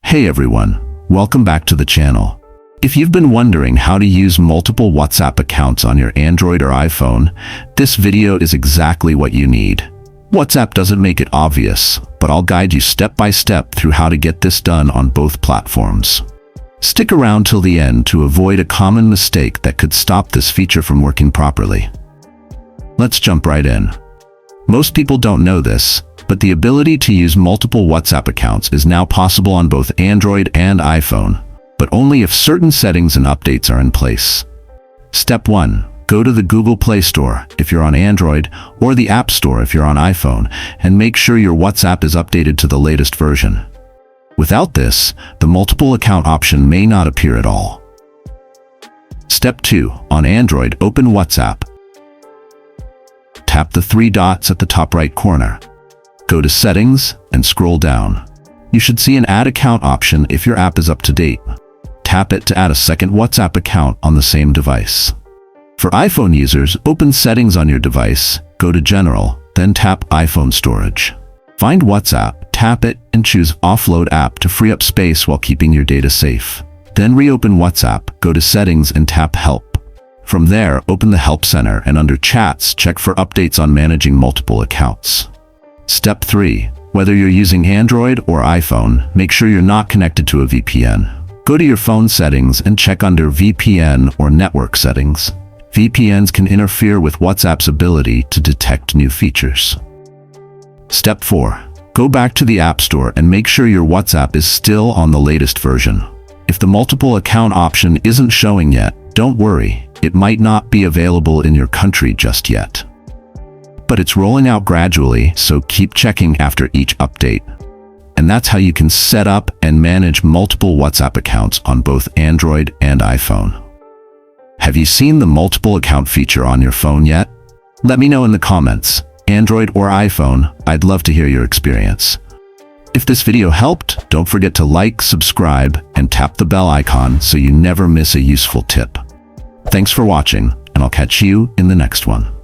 Hey everyone, welcome back to the channel. If you've been wondering how to use multiple WhatsApp accounts on your Android or iPhone, this video is exactly what you need. WhatsApp doesn't make it obvious, but I'll guide you step by step through how to get this done on both platforms. Stick around till the end to avoid a common mistake that could stop this feature from working properly. Let's jump right in. Most people don't know this, but the ability to use multiple WhatsApp accounts is now possible on both Android and iPhone, but only if certain settings and updates are in place. Step 1. Go to the Google Play Store if you're on Android or the App Store if you're on iPhone, and make sure your WhatsApp is updated to the latest version. Without this, the multiple account option may not appear at all. Step 2. On Android, open WhatsApp. Tap the three dots at the top right corner. Go to Settings and scroll down. You should see an Add Account option if your app is up to date. Tap it to add a second WhatsApp account on the same device. For iPhone users, open Settings on your device, go to General, then tap iPhone Storage. Find WhatsApp, tap it, and choose Offload App to free up space while keeping your data safe. Then reopen WhatsApp, go to Settings and tap Help. From there, open the Help Center and under Chats, check for updates on managing multiple accounts. Step 3. Whether you're using Android or iPhone, make sure you're not connected to a VPN. Go to your phone settings and check under VPN or Network Settings. VPNs can interfere with WhatsApp's ability to detect new features. Step 4. Go back to the App Store and make sure your WhatsApp is still on the latest version. If the multiple account option isn't showing yet, don't worry, it might not be available in your country just yet. But it's rolling out gradually, so keep checking after each update. And that's how you can set up and manage multiple WhatsApp accounts on both Android and iPhone. Have you seen the multiple account feature on your phone yet? Let me know in the comments. Android or iPhone, I'd love to hear your experience. If this video helped, don't forget to like, subscribe, and tap the bell icon so you never miss a useful tip. Thanks for watching, and I'll catch you in the next one.